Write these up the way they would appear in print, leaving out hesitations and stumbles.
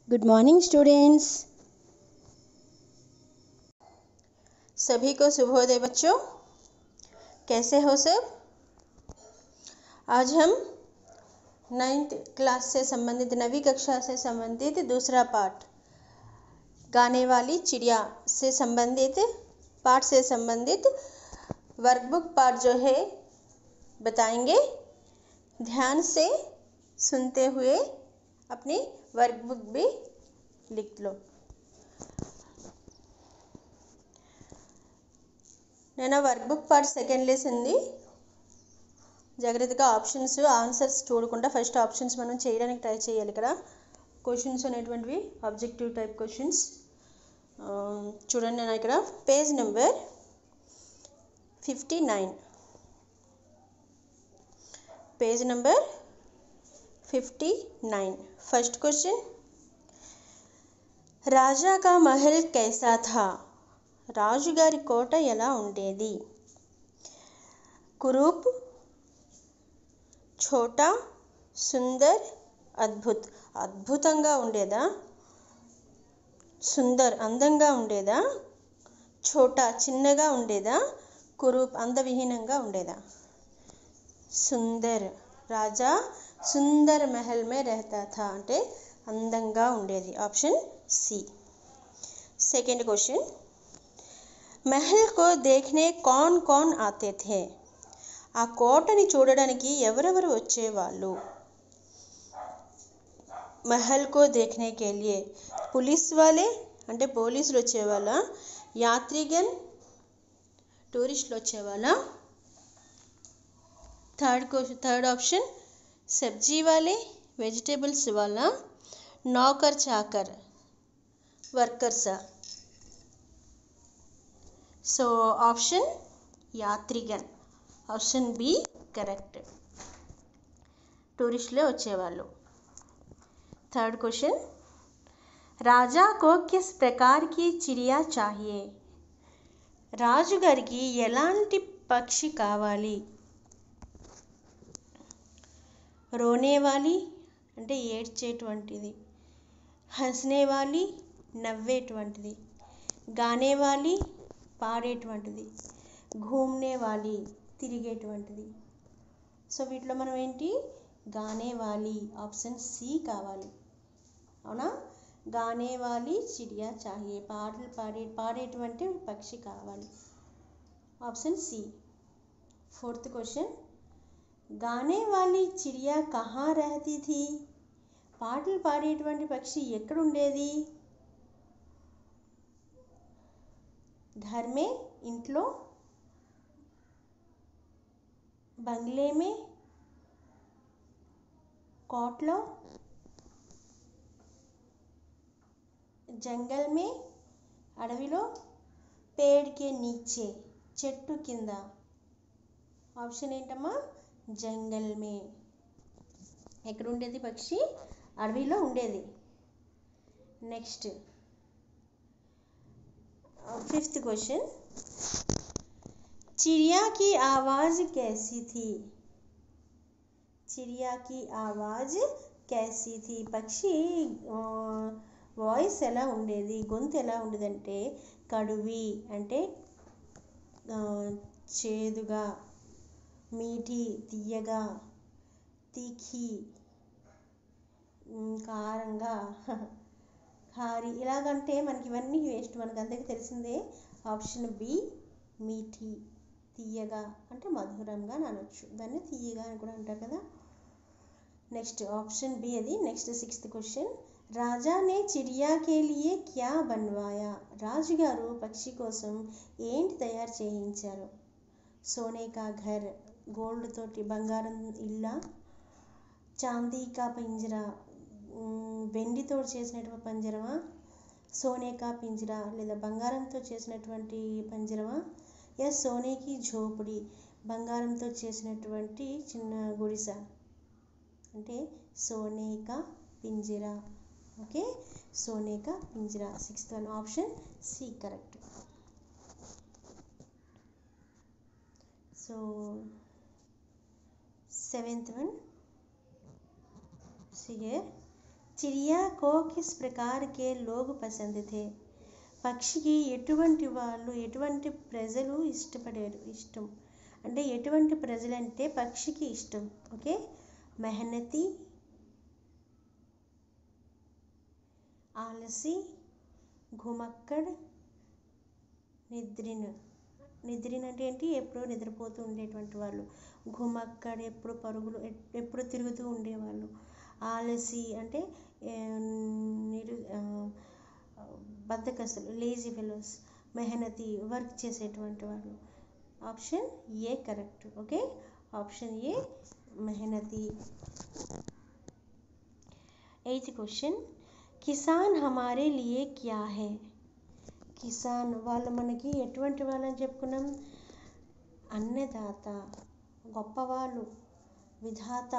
Good morning students. सभी को शुभोदय बच्चों। कैसे हो सब? आज हम 9th क्लास से संबंधित 9वीं कक्षा से संबंधित दूसरा पाठ गाने वाली चिड़िया से संबंधित पाठ से संबंधित वर्कबुक पाठ जो है बताएंगे। ध्यान से सुनते हुए अपनी वर्कबुक भी लिख लो। నేను workbook part second lesson the జాగ్రత్తగా ఆన్సర్స్ చూడకుండా ఫస్ట్ ఆప్షన్స్ మనం చేయడానికి ట్రై చేయాలి. ఇక్కడ క్వశ్చన్స్ అనేటువంటివి ఆబ్జెక్టివ్ టైప్ క్వశ్చన్స్. చూడండి, నేను ఇక్కడ page number 59 page number 59 first question, राजा का महल कैसा था? రాజుగారి కోట ఎలా ఉండేది? కురూప్, ఛోటా, సుందర్, అద్భుత్. అద్భుతంగా ఉండేదా? సుందర్ అందంగా ఉండేదా? ఛోటా చిన్నగా ఉండేదా? కురూప్ అందవిహీనంగా ఉండేదా? సుందర్. రాజా సుందర్ महल में रहता था అంటే అందంగా ఉండేది. Option C. సెకండ్ క్వశ్చన్, महल को देखने कौन कौन आते थे? ఆ కోటని చూడడానికి ఎవరెవరు వచ్చేవాళ్ళు? महल को देखने के लिए पुलिस वाले అంటే పోలీసులు వచ్చేవాళ్ళ? యాత్రిగన్ టూరిస్టులు వచ్చేవాళ్ళ? థర్డ్ ఆప్షన్ సబ్జీ వాలే వెజిటేబుల్స్ వాళ్ళ? నౌకర్ చాకర్ వర్కర్సా? సో ఆప్షన్ యాత్రిగన్, ఆప్షన్ బి కరెక్ట్. టూరిస్టులే వచ్చేవాళ్ళు. థర్డ్ క్వశ్చన్, రాజా కో కిస్ ప్రకార్ కి చిడియా చాహియే? రాజుగారికి ఎలాంటి పక్షి కావాలి? రోనేవాలి అంటే ఏడ్చేటువంటిది, హస్నేవాలి నవ్వేటువంటిది, గానేవాలి పాడేటువంటిది, ఘూమ్నేవాలి తిరిగేటువంటిది. సో వీటిలో మనం ఏంటి? గానేవాలి ఆప్షన్ సి కావాలి. అవునా? గానేవాలి చిడియా చాహియే, పాటలు పాడేటువంటి పక్షి కావాలి. Option C. ఫోర్త్ క్వశ్చన్, గానే వాली చిడియా కహా రహతీ థీ? పాటలు పాడేటువంటి పక్షి ఎక్కడుండేది? घर में ఇంట్లో, బంగ్లే మే, కోట్లో, జంగల్ మే అడవిలో, పేడ్ కే నీచే చెట్టు కింద. ఆప్షన్ ఏంటమ్మా? జంగల్ మే. ఎక్కడ ఉండేది పక్షి? అడవిలో ఉండేది. నెక్స్ట్ फिफ्थ क्वेश्चन, चिड़िया की आवाज़ कैसी थी? चिड़िया की आवाज़ कैसी थी? పక్షి వాయిస్ ఎలా ఉండేది, గొంతు ఎలా ఉండేదంటే కడువి అంటే చేదుగా, మీఠీ తీయగా, తీఖి కారంగా, హారి ఇలాగంటే మనకి ఇవన్నీ వేస్ట్, మనకు అందరికీ తెలిసిందే. ఆప్షన్ బి మీఠీ, తీయగా అంటే మధురంగా అనొచ్చు, దాన్ని తీయగా అని కూడా అంటారు కదా. నెక్స్ట్ ఆప్షన్ బి అది. నెక్స్ట్ సిక్స్త్ క్వశ్చన్, రాజా నే చిడియా కే లియే క్యా బన్వాయా? రాజుగారు పక్షి కోసం ఏంటి తయారు చేయించారు? సోనే కా ఘర్ గోల్డ్ తోటి బంగారం ఇల్లా, చాందీ కా పింజరా వెండితో చేసినటువంటి పంజరమా, సోనేకా పింజరా లేదా బంగారంతో చేసినటువంటి పంజరమా, సోనేకి ఝోపడి బంగారంతో చేసినటువంటి చిన్న గుడిస అంటే సోనేకా పింజరా. ఓకే, సోనేకా పింజరా. Sixth one option C correct. So seventh one, see here, चिड़िया को किस प्रकार के लोग पसंद थे? పక్షికి ఎటువంటి వాళ్ళు ఎటువంటి ప్రజలు ఇష్టం అంటే ఎటువంటి ప్రజలంటే పక్షికి ఇష్టం. ఓకే, మెహనతి, ఆలసి, ఘుమక్కడ్, నిద్రిన్. నిద్రిన్ అంటే ఏంటి? ఎప్పుడూ నిద్రపోతూ ఉండేటువంటి వాళ్ళు. ఘుమక్కడ్ ఎప్పుడు తిరుగుతూ ఉండేవాళ్ళు. ఆలసి అంటే బద్ధకస్తులు, లేజీ ఫెలోస్. మెహనతి వర్క్ చేసేటువంటి వాళ్ళు. Option A correct. Okay, option A మెహనతి. 8th క్వశ్చన్, కిసాన్ హమారే లియే క్యా హై? కిసాన్ వాళ్ళు మనకి ఎటువంటి వాళ్ళని చెప్పుకున్నాం? అన్నదాత, గొప్పవాళ్ళు, విధాత,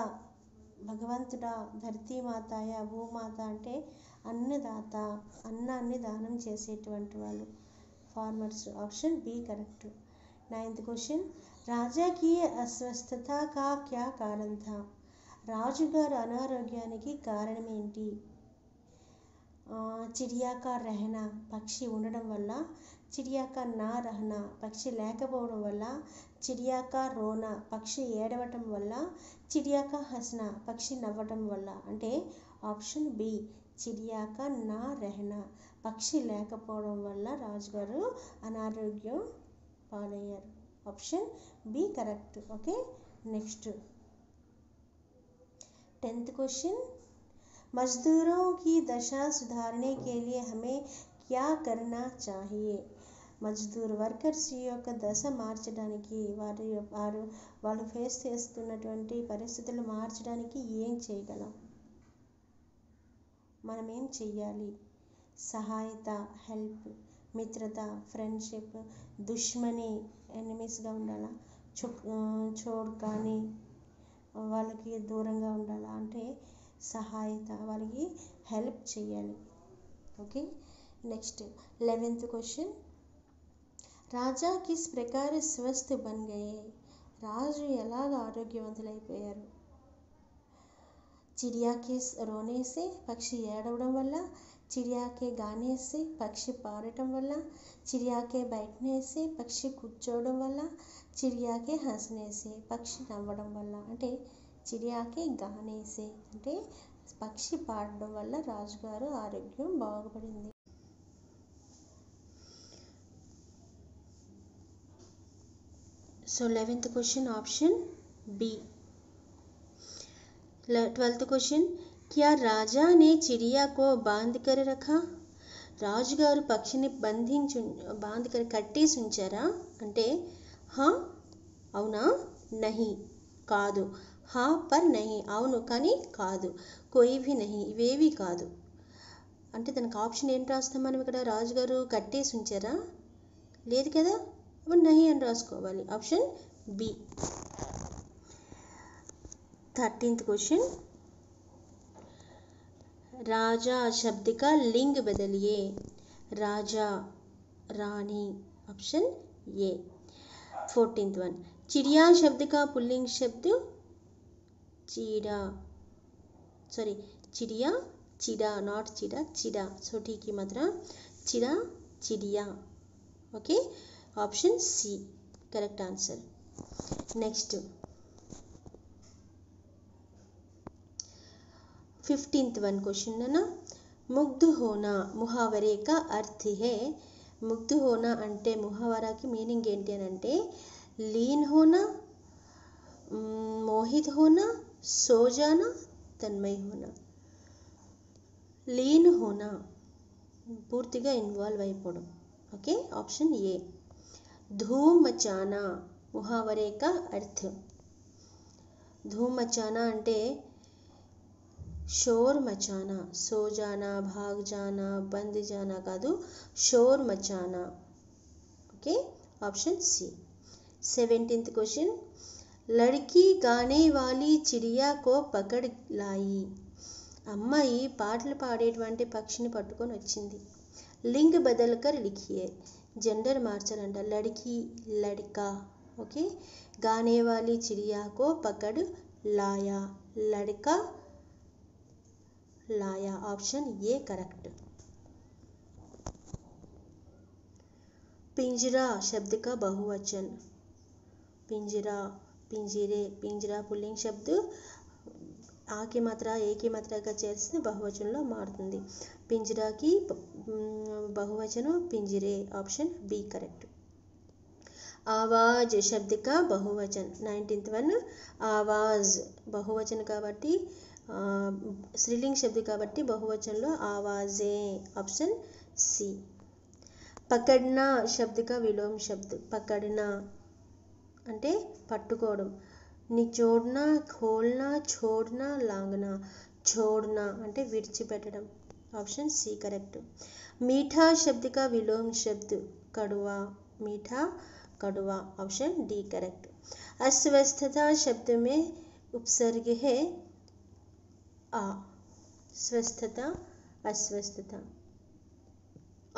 భగవంతుడా, ధరతీమాత, భూమాత అంటే అన్నదాత, అన్నాన్ని దానం చేసేటువంటి వాళ్ళు, farmers. Option B correct. 9th question, రాజాకి అస్వస్థత కా క్యా కారణం థా? రాజుగారు అనారోగ్యానికి కారణం ఏంటి? చిడియా కా రెహనా, పక్షి ఉండడం వల్ల. చిడియా కా నా రహనా, పక్షి లేకపోవడం వల్ల. చిడియా కా రోనా, పక్షి ఏడవటం వల్ల. చిడియా కా హస్నా, పక్షి నవ్వటం వల్ల. అంటే ఆప్షన్ బి, చిడియా కా నా రెహనా, పక్షి లేకపోవడం వల్ల రాజుగారు అనారోగ్యం పాలయ్యారు. Option B correct. Okay, next 10th question, मजदूरों की दशा सुधारने के लिए हमें क्या करना चाहिए? మజ్దూర్ వర్కర్స్ యొక్క దశ మార్చడానికి, వాళ్ళు ఫేస్ చేస్తున్నటువంటి పరిస్థితులు మార్చడానికి ఏం చేయగలం? మనం ఏం చెయ్యాలి? సహాయత, హెల్ప్, మిత్రత, ఫ్రెండ్షిప్, దుష్మని, ఎనిమీస్గా ఉండాలా, చోడ్ కానీ వాళ్ళకి దూరంగా ఉండాలా అంటే సహాయత, వాళ్ళకి హెల్ప్ చేయాలి. ఓకే, నెక్స్ట్ 11th క్వశ్చన్, రాజా కిస్ ప్రకార స్వస్థ బన్ గయే? రాజు ఎలాగ ఆరోగ్యవంతులైపోయారు? చిడియా కే రోనే సే, పక్షి ఏడవడం వల్ల. చిడియా కే గానే సే, పక్షి పాడటం వల్ల. చిడియా కే బైఠనే సే, పక్షి కూర్చోవడం వల్ల. చిడియా కే హంసనే సే, పక్షి నవ్వడం వల్ల. అంటే చిడియా కే గానే సే అంటే పక్షి పాడడం వల్ల రాజుగారు ఆరోగ్యం బాగుపడింది. So 11th question option B. 12th question, क्या राजा ने चिड़िया को बांध कर रखा? రాజుగారు పక్షిని బాంధికర్ కట్టేసి ఉంచారా? అంటే హా అవునా, నహి కాదు. హా పర్ నహి అవును కానీ కాదు. కోయి భీ నహి ఇవేవి కాదు. అంటే దానికి ఆప్షన్ ఏంటి రాస్తాం మనం ఇక్కడ? రాజుగారు కట్టేసి ఉంచారా? లేదు కదా, అప్పుడు నహి అని రాసుకోవాలి. Option B. 13th क्वेश्चन, राजा शब्द का लिंग बदलिए. राजा, रानी. Option A. 14th वन, चिड़िया शब्द का पुल्लिंग शब्द चीड़ा. सॉरी, चिड़िया, चिड़ा, नॉट चिड़ा, चिड़ा. सो ठीक की मात्रा चिड़ा, चिड़िया. Okay, option C correct answer. Next 15th one question है ना, मुग्ध होना मुहावरे का अर्थ है. ముగ్ధ హోనా అంటే ముహావరాకి మీనింగ్ ఏంటి అని అంటే లీన్ హోనా, మోహిత్ హోనా, సోజానా, తన్మయ్ హోనా. లీన్ హోనా పూర్తిగా ఇన్వాల్వ్ అయిపోవడం. ఓకే, ఆప్షన్ ఏ. ధూమ్ మచానా ముహావరే కా అర్థ్. ధూమ్ మచానా అంటే शोर मचाना, सो जाना, भाग जाना, बंद जाना कादू, शोर मचाना. Okay, option C. 17th question, लड़की गाने वाली चिड़िया को पकड़ लाई. అమ్మాయి పాటలు పాడేటువంటి పక్షిని పట్టుకొని వచ్చింది. లింగ్ బదల్కర్ లిఖియే, జెండర్ మార్చాలంట. లड़की, लड़का. ఓకే, गाने वाली चिड़िया को पकड़ लाया, लड़का लाया, ऑप्शन ए करेक्ट। पिंजरा शब्द का बहुवचन, पिंजरा, पिंजरे, पिंजरा पुल्लिंग शब्द ఆ కి మాత్ర ఏ కి మాత్రగా చేస్తే బహువచనంలో మారుతుంది. పింజరాకి బహువచనం పింజరే, ఆప్షన్ బి కరెక్ట్. आवाज शब्द का बहुवचन 19th वन आवाज बहुवचन కాబట్టి స్త్రీలింగ శబ్ద కాబట్టి బహువచనంలో ఆవాజే, ఆప్షన్ సి. పకడ్నా శబ్ద का విలోమ శబ్ద, పకడ్నా అంటే పట్టుకోవడం, నిచోడ్నా, ఖోల్నా, छोड़ना, లాంగనా, छोड़ना అంటే విడిచిపెట్టడం, ఆప్షన్ సి కరెక్ట్. मीठा शब्द का विलोम शब्द कड़वा, मीठा कड़वा, ऑप्शन डी करेक्ट. अस्वस्थता शब्द में उपसर्ग है आ, स्वस्थता, अस्वस्थता,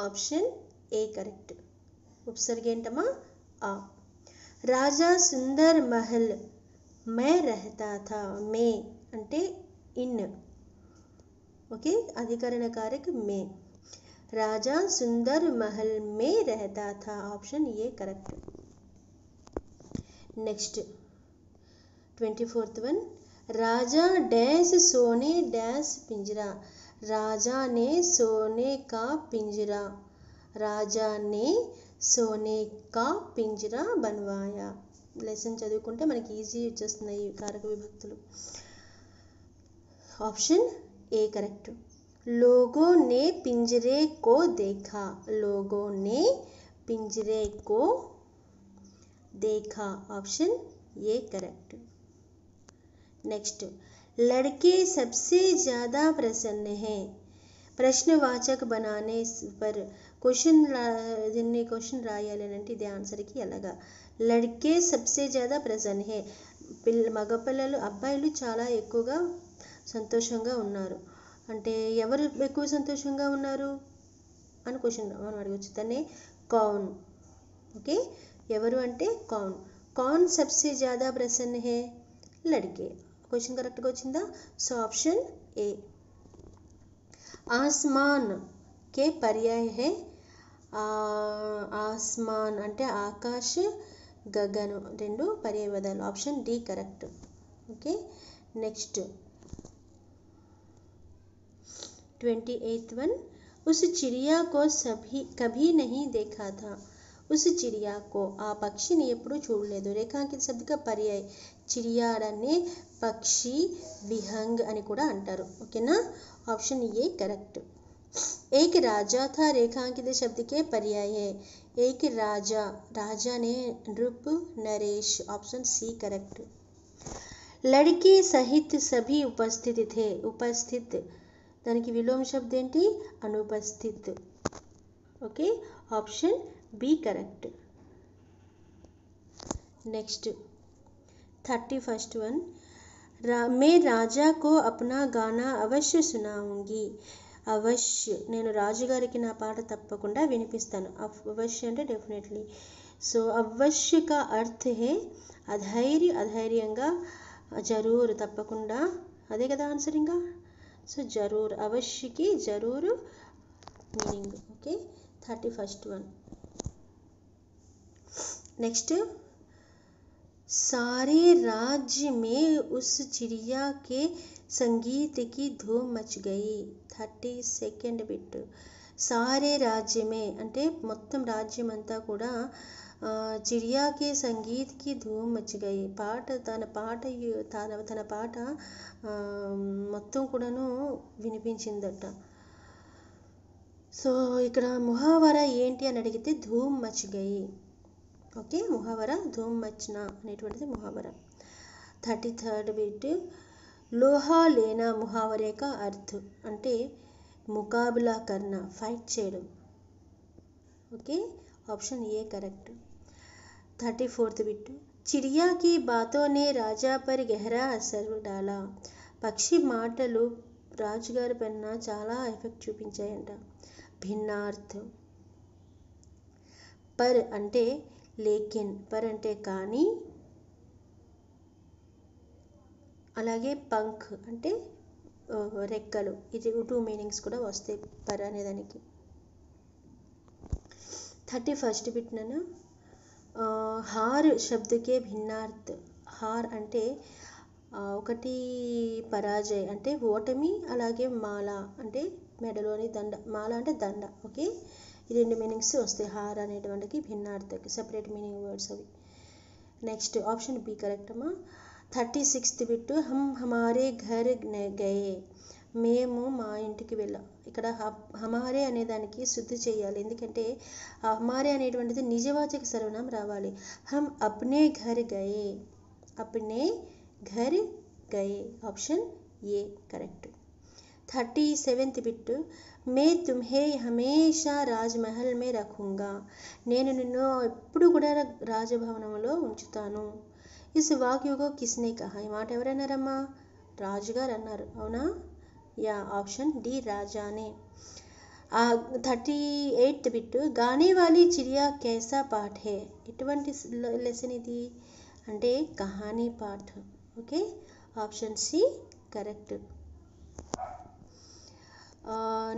ऑप्शन ए करेक्ट. उपसर्ग ఏంటమ్మా आ. राजा सुंदर महल मैं रहता था, मैं అంటే ఇన్, ఓకే అధికరణ కారక మే. राजा सुंदर महल में रहता था, option A correct. Next 24th one Raja dash सोने डैश पिंजरा, राजा ने सोने का पिंजरा, राजा ने सोने का पिंजरा बनवाया. లెసన్ చదువుకుంటే మనకి ఈజీ వచ్చేస్తున్నాయి కారక విభక్తులు. Option A correct. लोगों ने पिंजरे को देखा, लोगों ने पिंजरे को देखा, ऑप्शन ए करेक्ट. नेक्स्ट लड़के सबसे ज़्यादा प्रसन्न हैं, ప్రశ్నవాచక बनाने पर క్వశ్చన్ దీన్ని క్వశ్చన్ రాయాలి అంటే ఇది ఆన్సర్కి ఎలాగా. లడ్కే సబ్సే జ్యాదా ప్రసన్న హే, మగపిల్లలు అబ్బాయిలు చాలా ఎక్కువగా సంతోషంగా ఉన్నారు అంటే ఎవరు ఎక్కువ సంతోషంగా ఉన్నారు అని క్వశ్చన్ మనం అడగచ్చు. దాన్ని కౌన్, ఓకే ఎవరు అంటే కౌన్, కౌన్ సబ్సే జ్యాదా ప్రసన్న హే, లడ్కే. క్వశ్చన్ కరెక్ట్గా వచ్చిందా? So option A. ఆస్మాన్ కే పర్యాయ హే, ఆస్మాన్ అంటే ఆకాశ, గగను రెండు పర్యాయ పదాలు, option D correct. Okay next 28th one उस चिड़िया को कभी नहीं देखा था, उस चिड़िया को ఆ పక్షిని ఎప్పుడు చూడలేదు. రేఖాంకిత శబ్ద పర్యాయ చిడియా అనే పక్షి, విహంగ్ అని కూడా అంటారు, ఓకేనా. Option A correct. एक राजा था रेखांकित शब्द के पर्याय है, एक राजा, राजा ने नृप, नरेश, ऑप्शन सी करेक्ट. लड़की सहित सभी उपस्थित थे, उपस्थित దానికి విలోమ శబ్ద ఏంటి? అనుపస్థిత్, okay option B correct. Next 31st one मैं राजा को अपना गाना अवश्य सुनाऊंगी, అవశ్య నేను రాజుగారికి నా పాట తప్పకుండా వినిపిస్తాను. అవశ్య అంటే డెఫినెట్లీ. సో అవశ్య కా అర్థ హే అధైర్య, అధైర్యంగా, జరూర్ తప్పకుండా, అదే కదా ఆన్సర్ ఇంకా. సో జరూర్, అవశ్యకి జరూర్ meaning, okay 31st one. Next सारे राज्य में उस चिड़िया के संगीत की धूम मच गई, 32nd బిట్. సారే రాజ్యమే అంటే మొత్తం రాజ్యం అంతా కూడా చిడియాకే సంగీత్కి ధూమ్ మచ్చిగాయి, పాట తన పాట మొత్తం కూడాను వినిపించిందట. సో ఇక్కడ ముహావరా ఏంటి అని అడిగితే ధూమ్ మచ్చిగాయి, ఓకే ముహావరా ధూమ్ మచ్నా అనేటువంటిది ముహావరా. 33rd బిట్ లోహా లేనా ముహావరే కా అర్థ అంటే ముకాబలా కర్నా, ఫైట్ చేయడం, okay option A correct. 34th bit చిడియా కి బాతోं ने రాజా పర్ గహరా అసర్ డాలా, పక్షి మాటలు రాజుగారి పైన చాలా ఎఫెక్ట్ చూపించాయంట. భిన్నార్థం పర్ అంటే లేకిన్, పర్ అంటే కానీ, అలాగే పంఖ్ అంటే రెక్కలు. ఇది 2 మీనింగ్స్ కూడా వస్తాయి పర్ అనేదానికి. 31st బిట్నను hour శబ్దకే భిన్నార్థ్. హార్ అంటే ఒకటి పరాజయ్ అంటే ఓటమి, అలాగే మాల అంటే మెడలోని దండ. మాల అంటే దండ. ఓకే, ఈ 2 మీనింగ్స్ వస్తాయి హార్ అనేటువంటికి, భిన్నార్థకి సపరేట్ మీనింగ్ వర్డ్స్ అవి. నెక్స్ట్ ఆప్షన్ బి కరెక్ట్ అమ్మా. 36th bit హమారే Ghar Gaye. మేము మా ఇంటికి వెళ్ళాం. ఇక్కడ హమారే అనేదానికి శుద్ధి చేయాలి, ఎందుకంటే హమారే అనేటువంటిది నిజవాచక సర్వనామం రావాలి. హమ్ అప్నే ఘర్ గయే. అప్నే ఘర్ గయే. Option A correct. 37th bit మే తుమ్హే హమేషా రాజ్మహల్ మే రఖూంగా. నేను నిన్ను ఎప్పుడు కూడా రాజభవనంలో ఉంచుతాను. ఇస్ వాక్యకో కిస్నే కహా. ఈ మాట ఎవరన్నారమ్మా? రాజుగారు అన్నారు, అవునా? యా, ఆప్షన్ డి రాజానే. 38th బిట్ గానే వాలి చిడియా కైసా పాఠ్ హే. ఎటువంటి లెసన్ ఇది అంటే కహానీ పాఠ్. Okay, option C correct.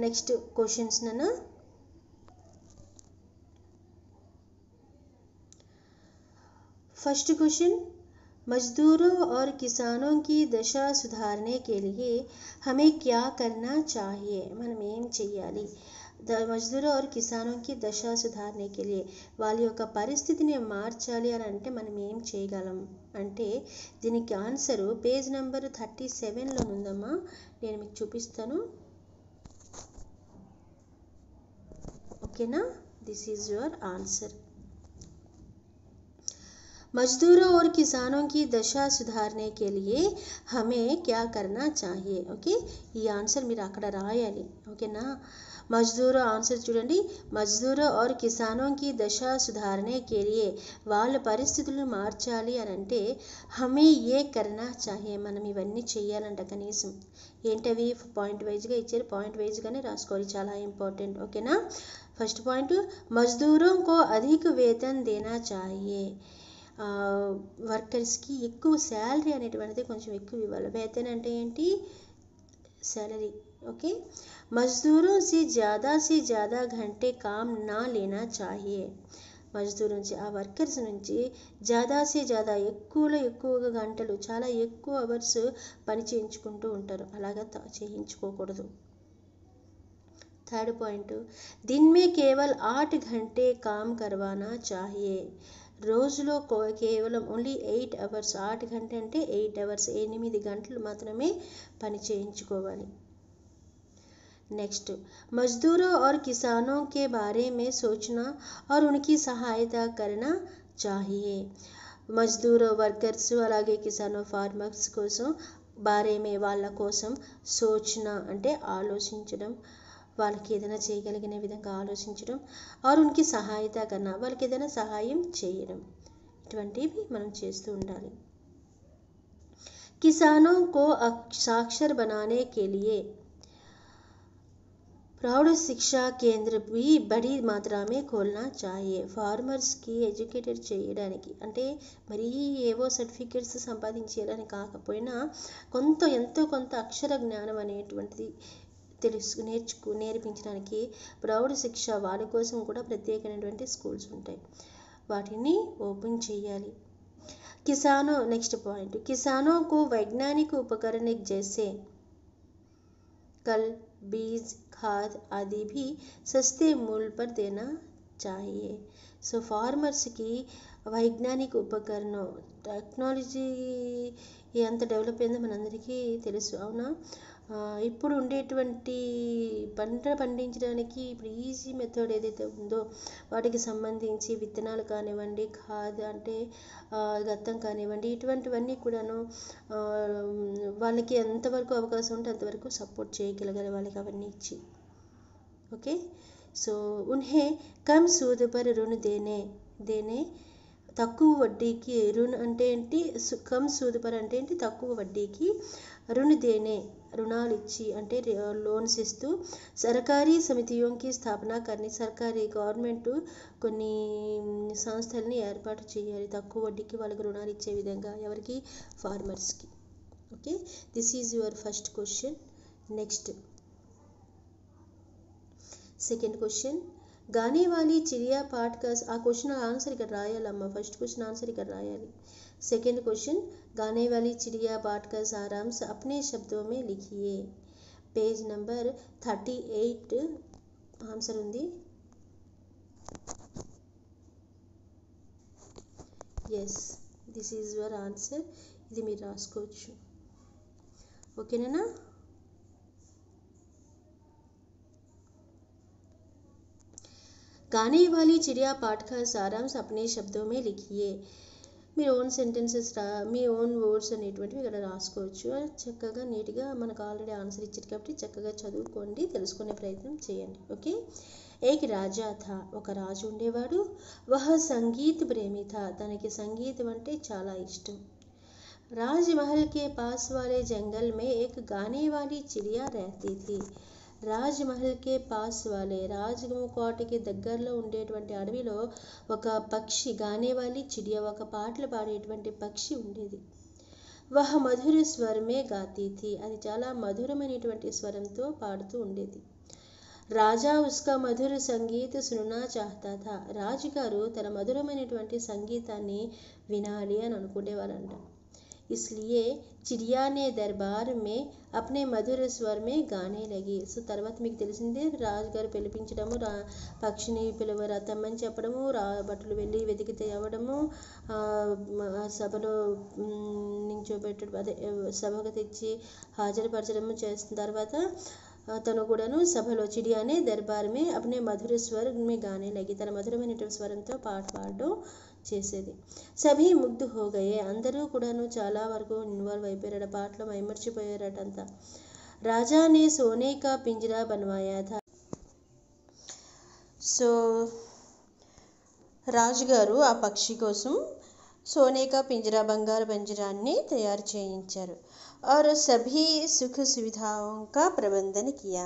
Next questions నన్ను फर्स्ट क्वेश्चन मजदूरों और किसानों की दशा सुधारने के लिए हमें क्या करना चाहिए. మనం ఏం చేయాలి? మజ్దూరు और किसानों की दशा सुधारने के लिए వాళ్ళ యొక్క పరిస్థితిని మార్చాలి అని అంటే మనం ఏం చేయగలం అంటే దీనికి ఆన్సర్ పేజ్ నెంబర్ 37లో ఉందమ్మా. నేను మీకు చూపిస్తాను. ఓకేనా? This is your answer. मजदूरों और किसानों की दशा सुधारने के लिए हमें क्या करना चाहिए. ఓకే, ఈ ఆన్సర్ మీరు అక్కడ రాయాలి. ఓకేనా? మజ్దూరు ఆన్సర్ చూడండి. మజ్దూరు और किसानों की दशा सुधारने के लिए వాళ్ళ పరిస్థితులను మార్చాలి అని అంటే हमें ये करना चाहिए. మనం ఇవన్నీ చేయాలంట కనీసం. ఏంటవి? పాయింట్ వైజ్గా ఇచ్చారు, పాయింట్ వైజ్గానే రాసుకోవాలి, చాలా ఇంపార్టెంట్. ఓకేనా? ఫస్ట్ పాయింట్ మజ్దూరోं को अधिक वेतन देना चाहिए. వర్కర్స్కి ఎక్కువ శాలరీ అనేటువంటిది కొంచెం ఎక్కువ ఇవ్వాలి. వేతన్ అంటే ఏంటి? శాలరీ. ఓకే, మజ్దూరోं से ज़्यादा घंटे काम ना लेना चाहिए. మజ్దూర్ నుంచి, ఆ వర్కర్స్ నుంచి ज़्यादा ఎక్కువలో ఎక్కువగా గంటలు, చాలా ఎక్కువ అవర్స్ పని చేయించుకుంటూ ఉంటారు. అలాగా చేయించుకోకూడదు. थर्ड पॉइंट दिन में केवल 8 घंटे काम करवाना चाहिए. రోజులో కేవలం ఓన్లీ 8 అవర్స్. 8 గంట అంటే 8 అవర్స్, 8 గంటలు మాత్రమే పని చేయించుకోవాలి. नेक्स्ट मजदूरों और किसानों के बारे में सोचना और उनकी सहायता करना चाहिए. మజ్దూరు వర్కర్స్ అలాగే కిసానో ఫార్మర్స్ కోసం బారే మే వాళ్ళ కోసం సోచన అంటే ఆలోచించడం, వాళ్ళకి ఏదైనా చేయగలిగిన విధంగా ఆలోచించడం, ఆర్ ఉనికి సహాయత కన్నా వాళ్ళకి ఏదైనా సహాయం చేయడం, ఇటువంటివి మనం చేస్తూ ఉండాలి. కిసానో కో సాక్షర్ బనానే కే లియే प्रौढ़ शिक्षा केंद्र भी बड़ी मात्रा में खोलना चाहिए. ఫార్మర్స్కి ఎడ్యుకేటెడ్ చేయడానికి అంటే మరీ ఏవో సర్టిఫికెట్స్ సంపాదించేయాలని కాకపోయినా ఎంతో కొంత అక్షర జ్ఞానం అనేటువంటిది నేర్పించడానికి ప్రౌఢ శిక్ష వాళ్ళ కోసం కూడా ప్రత్యేకమైనటువంటి స్కూల్స్ ఉంటాయి, వాటిని ఓపెన్ చేయాలి. కిసానో నెక్స్ట్ పాయింట్ కిసానో को वैज्ञानिक उपकरण जैसे कल बीज खाद आदि भी सस्ते मूल्य पर देना चाहिए. సో ఫార్మర్స్కి వైజ్ఞానిక ఉపకరణం, టెక్నాలజీ ఎంత డెవలప్ అయిందో మనందరికీ తెలుసు, అవునా? ఇప్పుడు ఉండేటువంటి పంట పండించడానికి ఇప్పుడు ఈజీ మెథడ్ ఏదైతే ఉందో వాటికి సంబంధించి విత్తనాలు కానివ్వండి, ఖాద్ అంటే గత్తం కానివ్వండి, ఇటువంటివన్నీ కూడాను వాళ్ళకి ఎంతవరకు అవకాశం ఉంటే అంతవరకు సపోర్ట్ చేయగలగాలి వాళ్ళకి అవన్నీ ఇచ్చి. ఓకే, సో ఉన్హే కమ్ సూద్ పర్ రుణ్ దేనే తక్కువ వడ్డీకి రుణ్ అంటే ఏంటి, కమ్ సూద్ పర్ అంటే ఏంటి, తక్కువ వడ్డీకి, రుణ్ దేనే రుణాలు ఇచ్చి అంటే లోన్స్ ఇస్తూ, సర్కారీ సమితియోంకి స్థాపన కర్ని సర్కారీ గవర్నమెంట్ కొన్ని సంస్థల్ని ఏర్పాటు చేయాలి తక్కువ వడ్డీకి వాళ్ళకి రుణాలు ఇచ్చే విధంగా. ఎవరికి? ఫార్మర్స్కి. Okay, this is your first question. Next second question, గానే వాली चिड़िया पाठ का ఆ క్వశ్చన్ ఆన్సర్ ఇక్కడ రాయాలమ్మా. ఫస్ట్ క్వశ్చన్ ఆన్సర్ ఇక్కడ రాయాలి. सेकंड क्वेश्चन, गाने वाली चिड़िया पाठ का सारांश अपने शब्दों में लिखिए. पेज नंबर 38 ఆన్సర్ ఉంది. Yes, this is your answer. ఇది మీరు రాసుకోవచ్చు. ఓకేనా? गाने वाली चिड़िया पाठ का सारांश अपने शब्दों में लिखिए. మీరు ఓన్ సెంటెన్సెస్ మీ ఓన్ వర్డ్స్ అనేటువంటివి ఇక్కడ రాసుకోవచ్చు. చక్కగా నీట్గా మనకు ఆల్రెడీ ఆన్సర్ ఇచ్చారు కాబట్టి చక్కగా చదువుకోండి, తెలుసుకునే ప్రయత్నం చేయండి. ఓకే. ఏక్ రాజా థా, ఒక రాజు ఉండేవాడు. వహ సంగీత్ ప్రేమి థా, తనకి సంగీతం అంటే చాలా ఇష్టం. రాజ్మహల్ కే పాస్ వాలే జంగల్ మే ఏక్ గానే వాली चिड़िया रहती थी. రాజ్మహల్ కే పాస్ వాలే, రాజ్కోటకి దగ్గరలో ఉండేటువంటి అడవిలో ఒక పక్షి, గానే వాली చిడియా, ఒక పాటలు పాడేటువంటి పక్షి ఉండేది. వహ మధుర స్వరమే గాతీ థీ, అది చాలా మధురమైనటువంటి స్వరంతో పాడుతూ ఉండేది. రాజా ఉస్కా మధుర సంగీత సుననా చాహతా థా, రాజుగారు తన మధురమైనటువంటి సంగీతాన్ని వినాలి అని అనుకునేవారంట. इसलिए चिड़िया ने दरबार में अपने మధుర స్వర్ మే గానే లగి. సో తర్వాత మీకు తెలిసిందే, రాజుగారు పిలిపించడము, పక్షిని రమ్మని చెప్పడము, భటులు వెళ్ళి వెతికి తేవడము, సభలో నించోబెట్టడం, అదే సభకు తెచ్చి హాజరుపరచడము చేసిన తర్వాత తను కూడాను సభలో చిడియానే దర్బార్ మే అప్నే మధుర స్వర్ మే గానే లగి, తన మధురమైనటువంటి స్వరంతో పాట పాడడం చేసేది. సభీ ముగ్ధ హో గయే, అందరూ కూడాను చాలా వరకు ఇన్వాల్వ్ అయిపోయారట, పాటలో మైమర్చిపోయారట అంతా. రాజానే సోనే కా పింజరా బన్వాయా థా. సో రాజుగారు ఆ పక్షి కోసం సోనే కా పింజరా, బంగారు పంజరాన్ని తయారు చేయించారు. और सभी సుఖ సువిధాంకా ప్రబంధన కియా,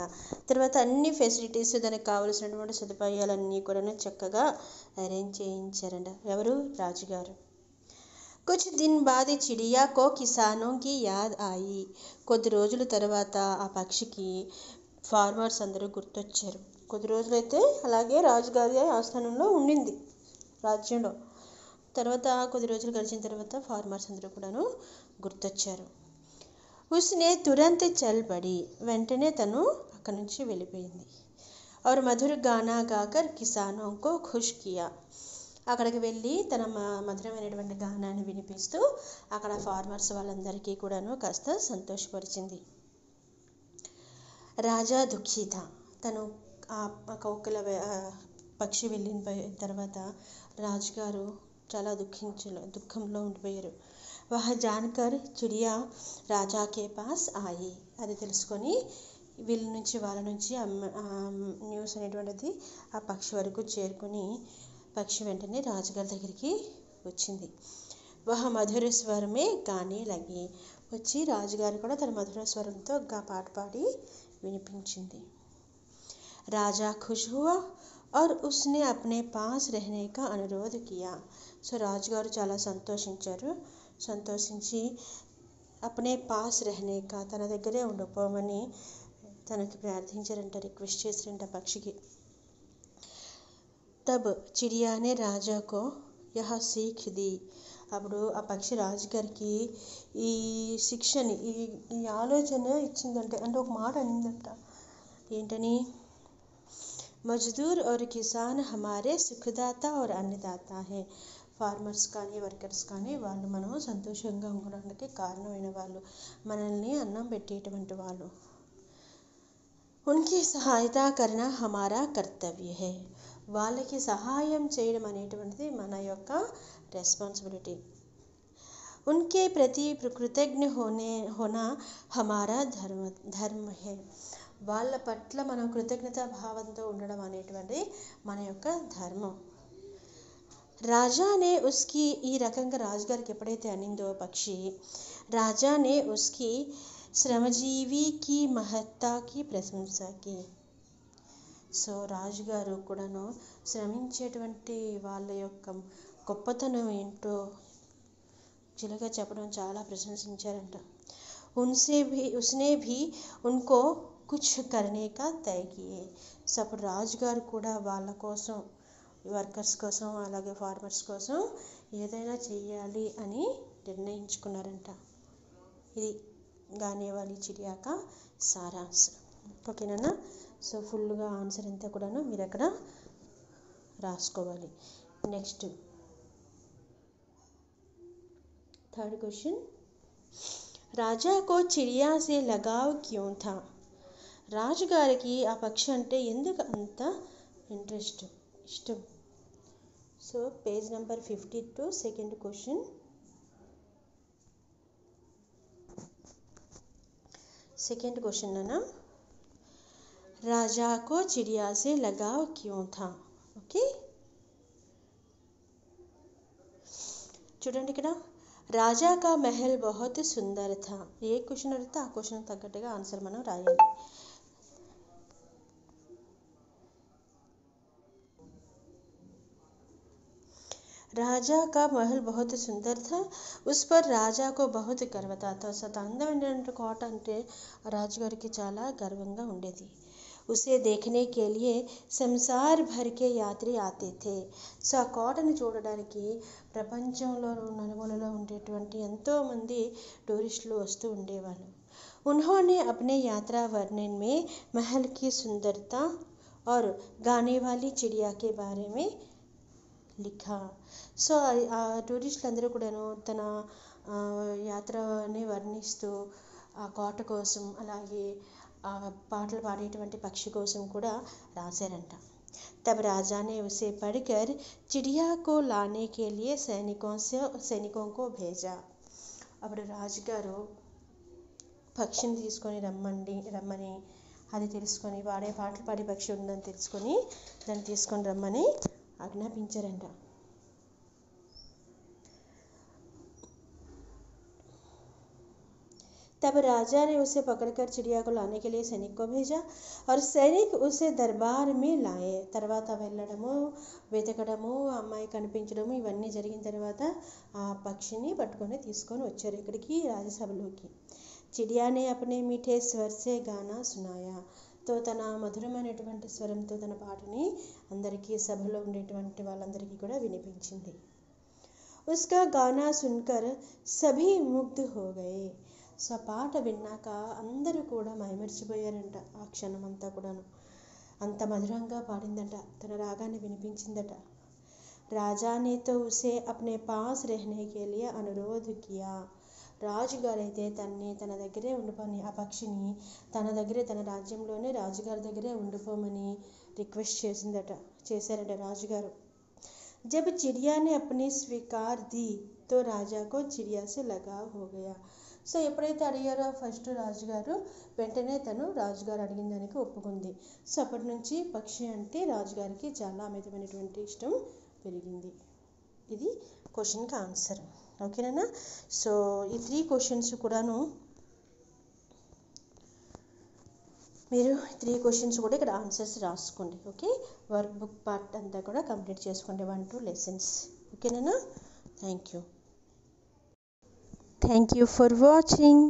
తర్వాత అన్ని ఫెసిలిటీస్, దానికి కావలసినటువంటి సదుపాయాలన్నీ కూడా చక్కగా అరేంజ్ చేయించారంట. ఎవరు? రాజుగారు. కుछ दिन बाद चिड़िया को किसानों की याद आई. కొద్ది రోజుల తర్వాత ఆ పక్షికి ఫార్మర్స్ అందరూ గుర్తొచ్చారు. కొద్ది రోజులైతే అలాగే రాజుగారి ఆస్థానంలో ఉండింది రాజ్యంలో. తర్వాత కొద్ది రోజులు గడిచిన తర్వాత ఫార్మర్స్ అందరూ కూడాను గుర్తొచ్చారు. ఉస్నే తురంత్ చల్ పడి, వెంటనే తను అక్కడి నుంచి వెళ్ళిపోయింది. और मधुर गाना गाकर किसानों को खुश किया, అక్కడికి వెళ్ళి తన మధురమైనటువంటి గానాన్ని వినిపిస్తూ అక్కడ ఫార్మర్స్ వాళ్ళందరికీ కూడాను కాస్త సంతోషపరిచింది. రాజా దుఃఖిత, తను ఆ కోకిల పక్షి వెళ్ళిన తర్వాత రాజుగారు చాలా దుఃఖంలో ఉండిపోయారు. వహ జాన్కర్ చిడియా రాజా కే పాస్ ఆయి, అది తెలుసుకొని వాళ్ళ నుంచి న్యూస్ అనేటువంటిది ఆ పక్షి వరకు చేరుకుని పక్షి వెంటనే రాజుగారి దగ్గరికి వచ్చింది. వహ మధుర స్వరమే గానే లగి, వచ్చి రాజుగారు కూడా తన మధుర స్వరంతో పాట పాడి వినిపించింది. రాజా ఖుష్ హువా और उसने अपने पास रहने का अनुरोध किया. సో రాజుగారు చాలా సంతోషించి అప్నే పాస్ రహనే కా, తన దగ్గరే ఉండిపోమని తనకి ప్రార్థించారంట, రిక్వెస్ట్ చేశారంట పక్షికి. తబ్ చిడియానే రాజాకో యహ సీఖ్ ది, అప్పుడు ఆ పక్షి రాజుగారికి ఈ శిక్షని ఈ ఆలోచన ఇచ్చిందంటే, అంటే ఒక మాట అనిందంట. ఏంటని? మజ్దూర్ और किसान हमारे सुखदाता और अन्नदाता है. ఫార్మర్స్ కానీ వర్కర్స్ కానీ వాళ్ళు మనం సంతోషంగా ఉండడానికి కారణమైన వాళ్ళు, మనల్ని అన్నం పెట్టేటువంటి వాళ్ళు. ఉన్కి సహాయత కర్నా హమారా కర్తవ్య హై, వాళ్ళకి సహాయం చేయడం అనేటువంటిది మన యొక్క రెస్పాన్సిబిలిటీ. ఉన్కే ప్రతి కృతజ్ఞ హోనా హమారా ధర్మ హై, వాళ్ళ పట్ల మనం కృతజ్ఞతా భావంతో ఉండడం అనేటువంటి మన యొక్క ధర్మం. రాజానే ఉస్కి, ఈ రకంగా రాజుగారికి ఎప్పుడైతే అనిందో పక్షి, రాజానే ఉస్కి శ్రమజీవి కి మహత్తాకి ప్రశంసకి. సో రాజుగారు కూడాను శ్రమించేటువంటి వాళ్ళ యొక్క గొప్పతనం ఏంటో చిలక చెప్పడం చాలా ప్రశంసించారంట. उसने भी उनको कुछ करने का తయ किए. సో అప్పుడు రాజుగారు కూడా వాళ్ళ కోసం, వర్కర్స్ కోసం, అలాగే ఫార్మర్స్ కోసం ఏదైనా చెయ్యాలి అని నిర్ణయించుకున్నారంట. ఇది గానేవాలి చిడియా కా సారాంశ్. ఓకేనా? సో ఫుల్గా ఆన్సర్ అంతా కూడాను మీరు అక్కడ రాసుకోవాలి. నెక్స్ట్ थर्ड क्वेश्चन, राजा को चिड़िया से लगाव क्यों था? రాజుగారికి ఆ పక్షి అంటే ఎందుకు అంత ఇష్టం? So page number 52 second question. Second question है ना, राजा को चिड़िया से लगाव क्यों था? ओके, చూడండి ఇక్కడ, రాజా కా महल बहुत सुंदर था. ఏ క్వశ్చన్ అడిగితే ఆ క్వశ్చన్ తగ్గట్టుగా ఆన్సర్ మనం రాయాలి. రాజా కా महल बहुत सुंदर था, उस पर राजा को बहुत गर्व था. సో అందమైనటువంటి కోట అంటే రాజుగారికి చాలా గర్వంగా ఉండేది. उसे देखने के लिए संसार भर के यात्री आते थे. సో ఆ కోటని చూడడానికి ప్రపంచంలో నలుమూలలో ఉండేటువంటి ఎంతోమంది టూరిస్టులు వస్తూ ఉండేవాళ్ళు. उन्होंने अपने यात्रा वर्णन में महल की सुंदरता और गाने वाली चिड़िया के बारे में लिखा. సో ఆ టూరిస్టులు అందరూ కూడాను తన యాత్రని వర్ణిస్తూ ఆ కోట కోసం, అలాగే ఆ పాటలు పాడేటువంటి పక్షి కోసం కూడా రాశారంట. तब राजा ने उसे पढ़कर चिड़िया को लाने के लिए सैनिकों को भेजा. అప్పుడు రాజుగారు పక్షిని తీసుకొని రమ్మని అది తెలుసుకొని, పాటలు పాడే పక్షి ఉందని తెలుసుకొని దాన్ని తీసుకొని రమ్మని ఆజ్ఞాపించారంట. तब राजा ने उसे पकड़कर चिड़िया को लाने के लिए सैनिक को भेजा और सैनिक उसे दरबार में लाए. తర్వాత వెళ్ళడము, వెతకడము, అమ్మాయి కనిపించడము ఇవన్నీ జరిగిన తర్వాత ఆ పక్షిని పట్టుకొని తీసుకొని వచ్చారు ఇక్కడికి రాజసభలోకి. चिड़िया ने अपने मीठे स्वर से गाना सुनाया. తో తన మధురమైనటువంటి స్వరంతో తన పాటని అందరికీ, సభలో ఉండేటువంటి వాళ్ళందరికీ కూడా వినిపించింది. उसका गाना सुनकर सभी मुग्ध हो गए. సో పాట విన్నాక అందరూ కూడా మైమరిచిపోయారంట. ఆ క్షణం అంతా కూడాను అంత మధురంగా పాడిందట, తన రాగాన్ని వినిపించిందట. రాజా ने तो उसे अपने पास रहने के लिए अनुरोध किया. రాజుగారైతే తన దగ్గరే ఉండిపోని, ఆ పక్షిని తన దగ్గరే, తన రాజ్యంలోనే రాజుగారి దగ్గరే ఉండిపోమని రిక్వెస్ట్ చేశారట రాజుగారు. जब चिड़िया ने अपनी स्वीकार दी तो राजा को चिड़िया से लगाव हो गया. సో ఎప్పుడైతే అడిగారో ఫస్ట్ రాజుగారు, వెంటనే తను రాజుగారు అడిగిన దానికి ఒప్పుకుంది. సో అప్పటి నుంచి పక్షి అంటే రాజుగారికి చాలా అమితమైనటువంటి ఇష్టం పెరిగింది. ఇది క్వశ్చన్కి ఆన్సర్. ఓకేనా? సో ఈ 3 క్వశ్చన్స్ కూడాను మీరు 3 క్వశ్చన్స్ కూడా ఇక్కడ ఆన్సర్స్ రాసుకోండి. ఓకే, వర్క్ బుక్ పార్ట్ అంతా కూడా కంప్లీట్ చేసుకోండి, 1-2 లెసన్స్. ఓకేనా? Thank you for watching.